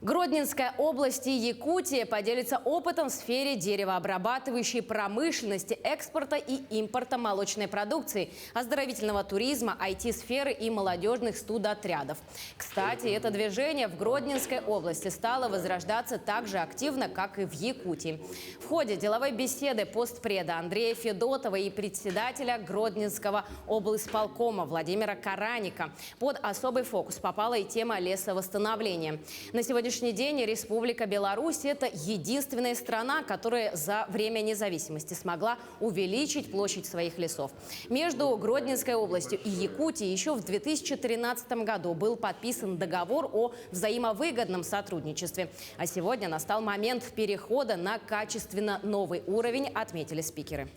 Гродненская область и Якутия поделятся опытом в сфере деревообрабатывающей промышленности, экспорта и импорта молочной продукции, оздоровительного туризма, IT-сферы и молодежных студотрядов. Кстати, это движение в Гродненской области стало возрождаться так же активно, как и в Якутии. В ходе деловой беседы постпреда Андрея Федотова и председателя Гродненского облисполкома Владимира Караника под особый фокус попала и тема лесовосстановления. На сегодняшний день Республика Беларусь – это единственная страна, которая за время независимости смогла увеличить площадь своих лесов. Между Гродненской областью и Якутией еще в 2013 году был подписан договор о взаимовыгодном сотрудничестве. А сегодня настал момент перехода на качественно новый уровень, отметили спикеры.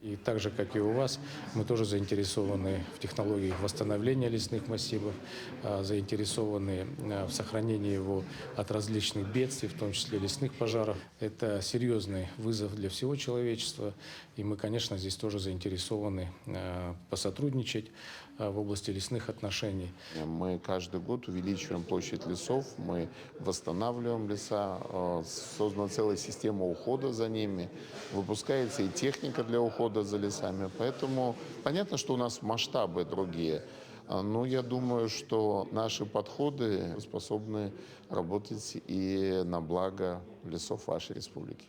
И так же, как и у вас, мы тоже заинтересованы в технологиях восстановления лесных массивов, заинтересованы в сохранении его от различных бедствий, в том числе лесных пожаров. Это серьезный вызов для всего человечества, и мы, конечно, здесь тоже заинтересованы посотрудничать в области лесных отношений. Мы каждый год увеличиваем площадь лесов, мы восстанавливаем леса, создана целая система ухода за ними, выпускается и техника для ухода за лесами. Поэтому понятно, что у нас масштабы другие, но я думаю, что наши подходы способны работать и на благо лесов вашей республики.